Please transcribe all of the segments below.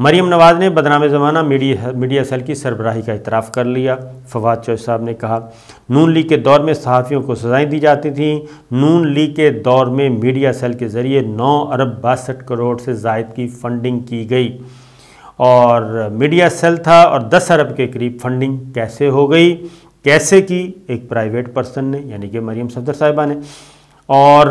مریم نواز نے بدنام زمانہ میڈیا سیل کی سربراہی کا اعتراف کر لیا۔ فواد چوہدری صاحب نے کہا نون لیگ کے دور میں صحافیوں کو سزائیں دی جاتی تھیں، نون لیگ کے دور میں میڈیا سیل کے ذریعے 9 ارب 62 کروڑ سے زائد کی فنڈنگ کی گئی، اور میڈیا سیل تھا اور 10 ارب کے قریب فنڈنگ کیسے ہو گئی، کیسے کی؟ ایک پرائیویٹ پرسن نے، یعنی کہ مریم صفدر صاحبہ نے، اور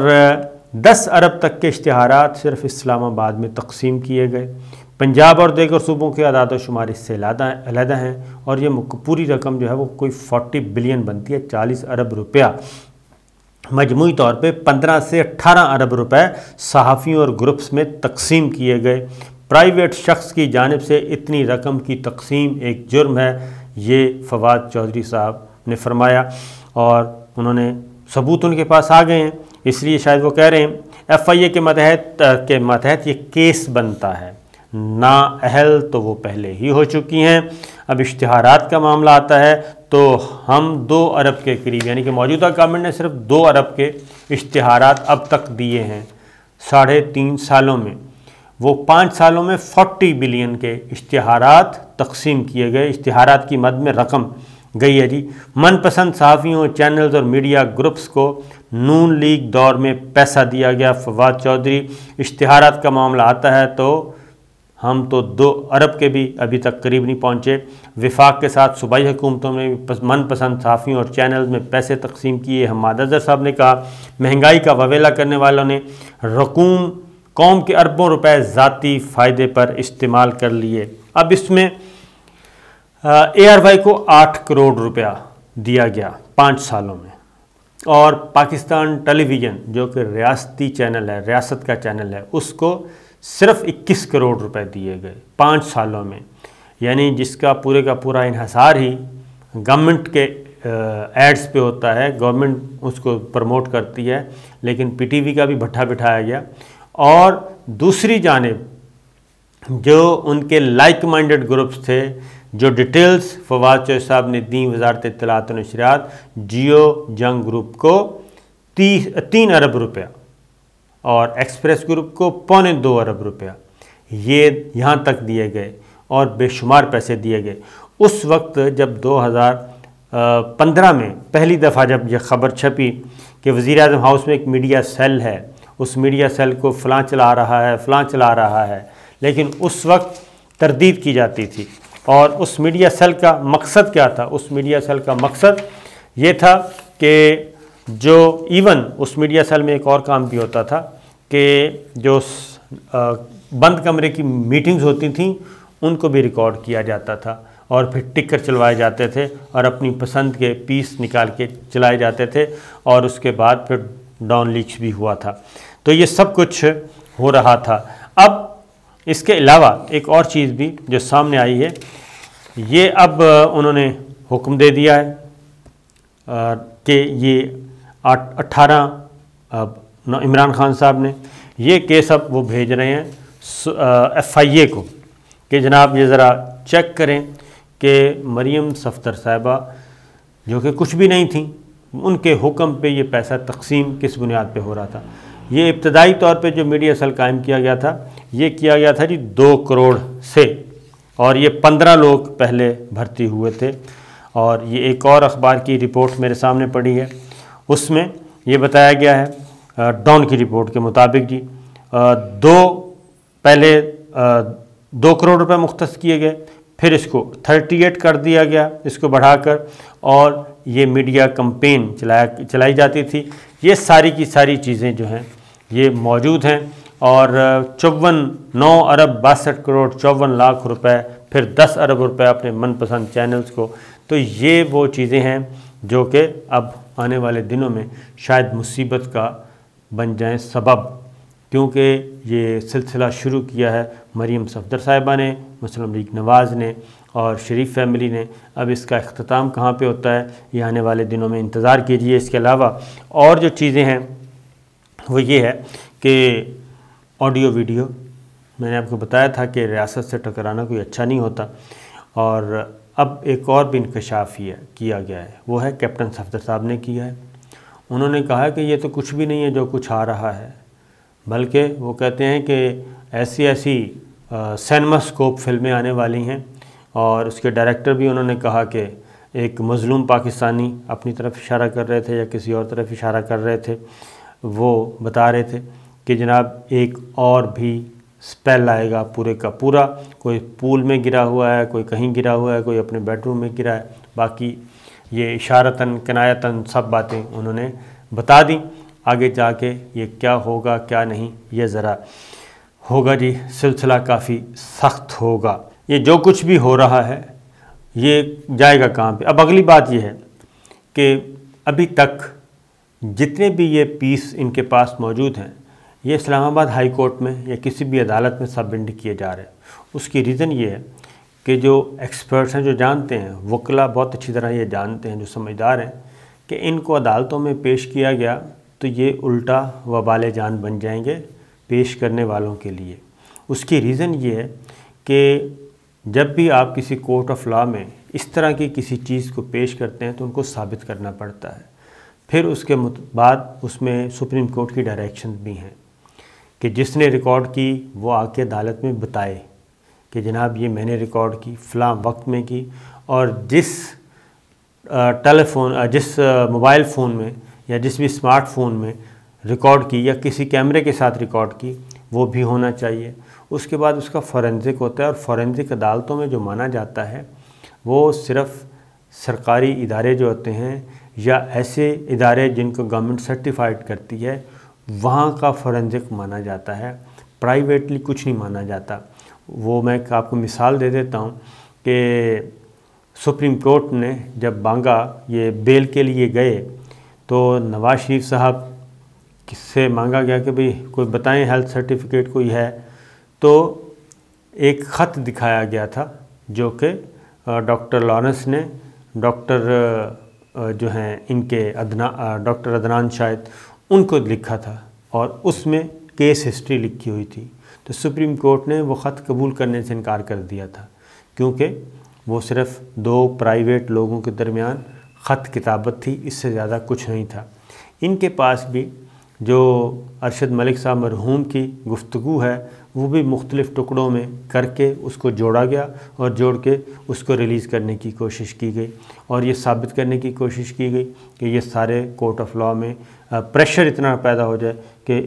10 ارب تک کے اشتہارات صرف اسلام آباد میں تقسیم کیے گئے۔ پنجاب اور دیگر صوبوں کے اعداد و شمار اس سے علیحدہ ہیں، اور یہ پوری رقم جو ہے وہ کوئی 40 بلین بنتی ہے، 40 ارب روپیہ۔ مجموعی طور پہ 15 سے 18 ارب روپے صحافیوں اور گروپس میں تقسیم کیے گئے۔ پرائیویٹ شخص کی جانب سے اتنی رقم کی تقسیم ایک جرم ہے، یہ فواد چوہدری صاحب نے فرمایا، اور انہوں نے ثبوت ان کے پاس آ گئے ہیں، اس لیے شاید وہ کہہ رہے ہیں ایف آئی اے کے ماتحت یہ کیس بنتا ہے، نااہل تو وہ پہلے ہی ہو چکی ہیں۔ اب اشتہارات کا معاملہ آتا ہے تو ہم 2 ارب کے قریب، یعنی کہ موجودہ گورنمنٹ نے صرف 2 ارب کے اشتہارات اب تک دیے ہیں 3.5 سالوں میں، وہ 5 سالوں میں 40 بلین کے اشتہارات تقسیم کیے گئے۔ اشتہارات کی مد میں رقم گئی ہے جی۔ من پسند صحافیوں، چینلز اور میڈیا گروپس کو نون لیگ دور میں پیسہ دیا گیا۔ فواد چوہدری، اشتہارات کا معاملہ آتا ہے تو ہم تو 2 ارب کے بھی ابھی تک قریب نہیں پہنچے۔ وفاق کے ساتھ صوبائی حکومتوں نے من پسند صحافیوں اور چینلز میں پیسے تقسیم کیے۔ حماد اظہر صاحب نے کہا مہنگائی کا واویلا کرنے والوں نے قوم کے اربوں روپے ذاتی فائدے پر استعمال کر لیے۔ اب اس میں اے آر وائی کو 8 کروڑ روپیہ دیا گیا 5 سالوں میں، اور پاکستان ٹیلی ویژن جو کہ ریاستی چینل ہے، ریاست کا چینل ہے، اس کو صرف 21 کروڑ روپے دیے گئے 5 سالوں میں، یعنی جس کا پورا انحصار ہی گورنمنٹ کے ایڈز پہ ہوتا ہے، گورنمنٹ اس کو پروموٹ کرتی ہے، لیکن پی ٹی وی کا بھی بھٹا بٹھایا گیا۔ اور دوسری جانب جو ان کے لائک مائنڈڈ گروپس تھے، جو ڈیٹیلز فواد چوہدری صاحب نے دیں وزارت اطلاعات و نشریات، جیو جنگ گروپ کو 3 ارب روپیہ اور ایکسپریس گروپ کو 1.25 ارب روپیہ یہ یہاں تک دیے گئے، اور بے شمار پیسے دیے گئے۔ اس وقت جب 2015 میں پہلی دفعہ جب یہ خبر چھپی کہ وزیر اعظم ہاؤس میں ایک میڈیا سیل ہے، اس میڈیا سیل کو فلاں چلا رہا ہے، لیکن اس وقت تردید کی جاتی تھی۔ اور اس میڈیا سیل کا مقصد کیا تھا؟ اس میڈیا سیل کا مقصد یہ تھا کہ جو ایون اس میڈیا سیل میں ایک اور کام بھی ہوتا تھا کہ جو بند کمرے کی میٹنگز ہوتی تھیں ان کو بھی ریکارڈ کیا جاتا تھا، اور پھر ٹکر چلوائے جاتے تھے اور اپنی پسند کے پیس نکال کے چلائے جاتے تھے، اور اس کے بعد پھر ڈاؤن لیچ بھی ہوا تھا۔ تو یہ سب کچھ ہو رہا تھا۔ اب اس کے علاوہ ایک اور چیز بھی جو سامنے آئی ہے، یہ اب انہوں نے حکم دے دیا ہے کہ یہ 18 عمران خان صاحب نے یہ کیس اب وہ بھیج رہے ہیں ایف آئی اے کو کہ جناب یہ ذرا چیک کریں کہ مریم صفدر صاحبہ جو کہ کچھ بھی نہیں تھیں، ان کے حکم پہ یہ پیسہ تقسیم کس بنیاد پہ ہو رہا تھا۔ یہ ابتدائی طور پہ جو میڈیا سیل قائم کیا گیا تھا، یہ کیا گیا تھا جی 2 کروڑ سے، اور یہ 15 لوگ پہلے بھرتی ہوئے تھے۔ اور یہ ایک اور اخبار کی رپورٹ میرے سامنے پڑی ہے، اس میں یہ بتایا گیا ہے ڈان کی رپورٹ کے مطابق جی پہلے 2 کروڑ روپے مختص کیے گئے، پھر اس کو 38 کر دیا گیا اس کو بڑھا کر، اور یہ میڈیا کمپین چلائی جاتی تھی۔ یہ ساری کی ساری چیزیں جو ہیں یہ موجود ہیں، اور 9 ارب 62 کروڑ 54 لاکھ روپے، پھر 10 ارب روپے اپنے من پسند چینلز کو۔ تو یہ وہ چیزیں ہیں جو کہ اب آنے والے دنوں میں شاید مصیبت کا بن جائیں سبب، کیونکہ یہ سلسلہ شروع کیا ہے مریم صفدر صاحبہ نے، مسلم لیگ نواز نے اور شریف فیملی نے۔ اب اس کا اختتام کہاں پہ ہوتا ہے یہ آنے والے دنوں میں انتظار کیجئے۔ اس کے علاوہ اور جو چیزیں ہیں وہ یہ ہے کہ آڈیو ویڈیو، میں نے آپ کو بتایا تھا کہ ریاست سے ٹکرانا کوئی اچھا نہیں ہوتا، اور اب ایک اور بھی انکشاف کیا گیا ہے، وہ ہے کیپٹن صفدر صاحب نے کیا ہے۔ انہوں نے کہا کہ یہ تو کچھ بھی نہیں ہے جو کچھ آ رہا ہے، بلکہ وہ کہتے ہیں کہ ایسی سینماسکوپ فلمیں آنے والی ہیں، اور اس کے ڈائریکٹر بھی انہوں نے کہا کہ ایک مظلوم پاکستانی اپنی طرف اشارہ کر رہے تھے یا کسی اور طرف اشارہ کر رہے تھے، وہ بتا رہے تھے کہ جناب ایک اور بھی سپیل آئے گا پورے کا پورا، کوئی پول میں گرا ہوا ہے، کوئی کہیں گرا ہوا ہے، کوئی اپنے بیڈ روم میں گرا ہے، باقی یہ اشارتاً کنایتاً سب باتیں انہوں نے بتا دیں۔ آگے جا کے یہ کیا ہوگا کیا نہیں، یہ ذرا ہوگا جی سلسلہ کافی سخت ہوگا۔ یہ جو کچھ بھی ہو رہا ہے یہ جائے گا کہاں پہ؟ اب اگلی بات یہ ہے کہ ابھی تک جتنے بھی یہ پیس ان کے پاس موجود ہیں یہ اسلام آباد ہائی کورٹ میں یا کسی بھی عدالت میں سبمٹ کیے جا رہے ہیں۔ اس کی ریزن یہ ہے کہ جو ایکسپرٹس ہیں، جو جانتے ہیں، وکلا بہت اچھی طرح یہ جانتے ہیں، جو سمجھدار ہیں کہ ان کو عدالتوں میں پیش کیا گیا تو یہ الٹا وبال جان بن جائیں گے پیش کرنے والوں کے لیے۔ اس کی ریزن یہ ہے کہ جب بھی آپ کسی کورٹ آف لاء میں اس طرح کی کسی چیز کو پیش کرتے ہیں تو ان کو ثابت کرنا پڑتا ہے، پھر اس کے بعد اس میں سپریم کورٹ کی ڈائریکشن بھی ہیں کہ جس نے ریکارڈ کی وہ آ کے عدالت میں بتائے کہ جناب یہ میں نے ریکارڈ کی فلاں وقت میں کی، اور جس جس موبائل فون میں یا جس بھی اسمارٹ فون میں ریکارڈ کی یا کسی کیمرے کے ساتھ ریکارڈ کی وہ بھی ہونا چاہیے۔ اس کے بعد اس کا فورینزک ہوتا ہے، اور فورینزک عدالتوں میں جو مانا جاتا ہے وہ صرف سرکاری ادارے جو ہوتے ہیں یا ایسے ادارے جن کو گورنمنٹ سرٹیفائڈ کرتی ہے وہاں کا فورینزک مانا جاتا ہے، پرائیویٹلی کچھ نہیں مانا جاتا۔ وہ میں آپ کو مثال دے دیتا ہوں کہ سپریم کورٹ نے جب مانگا یہ بیل کے لیے گئے تو نواز شریف صاحب کس سے مانگا گیا کہ بھئی کوئی بتائیں ہیلتھ سرٹیفکیٹ کوئی ہے، تو ایک خط دکھایا گیا تھا جو کہ ڈاکٹر لارنس نے ڈاکٹر جو ہیں ان کے ڈاکٹر عدنان شاید ان کو لکھا تھا، اور اس میں کیس ہسٹری لکھی ہوئی تھی۔ تو سپریم کورٹ نے وہ خط قبول کرنے سے انکار کر دیا تھا کیونکہ وہ صرف دو پرائیویٹ لوگوں کے درمیان خط کتابت تھی، اس سے زیادہ کچھ نہیں تھا۔ ان کے پاس بھی جو ارشد ملک صاحب مرحوم کی گفتگو ہے وہ بھی مختلف ٹکڑوں میں کر کے اس کو جوڑا گیا، اور جوڑ کے اس کو ریلیز کرنے کی کوشش کی گئی، اور یہ ثابت کرنے کی کوشش کی گئی کہ یہ سارے کورٹ آف لاء میں پریشر اتنا پیدا ہو جائے کہ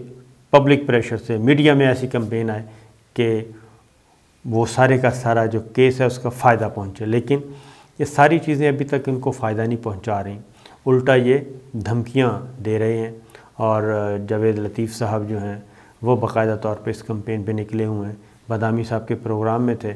پبلک پریشر سے میڈیا میں ایسی کمپین آئے کہ وہ سارے کا سارا جو کیس ہے اس کا فائدہ پہنچے۔ لیکن یہ ساری چیزیں ابھی تک ان کو فائدہ نہیں پہنچا رہی، الٹا یہ دھمکیاں دے رہے ہیں۔ اور جاوید لطیف صاحب جو ہیں وہ باقاعدہ طور پہ اس کمپین پہ نکلے ہوئے ہیں۔ بادامی صاحب کے پروگرام میں تھے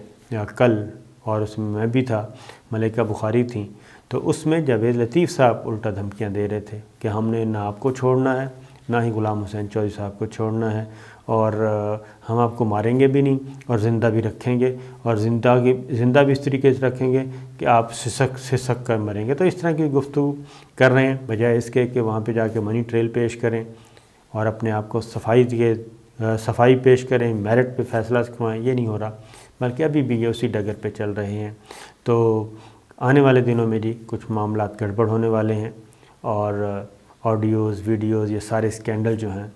کل، اور اس میں بھی تھا، ملکہ بخاری تھیں، تو اس میں جاوید لطیف صاحب الٹا دھمکیاں دے رہے تھے کہ ہم نے نہ آپ کو چھوڑنا ہے نہ ہی غلام حسین چودھری صاحب کو چھوڑنا ہے، اور ہم آپ کو ماریں گے بھی نہیں اور زندہ بھی رکھیں گے، اور زندہ بھی اس طریقے سے رکھیں گے کہ آپ سسک کر مریں گے۔ تو اس طرح کی گفتگو کر رہے ہیں، بجائے اس کے کہ وہاں پہ جا کے منی ٹریل پیش کریں اور اپنے آپ کو صفائی پیش کریں، میرٹ پہ فیصلہ کروائیں۔ یہ نہیں ہو رہا، بلکہ ابھی بھی یہ اسی ڈگر پہ چل رہے ہیں۔ تو آنے والے دنوں میں جی کچھ معاملات گڑبڑ ہونے والے ہیں، اور آڈیوز ویڈیوز یہ سارے اسکینڈل جو ہیں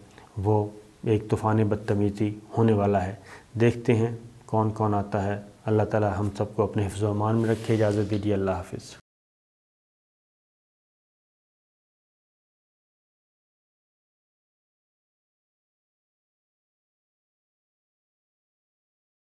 وہ ایک طوفان بدتمیزی ہونے والا ہے۔ دیکھتے ہیں کون کون آتا ہے۔ اللہ تعالی ہم سب کو اپنے حفظ و امان میں رکھے۔ اجازت دیجیے، اللہ حافظ۔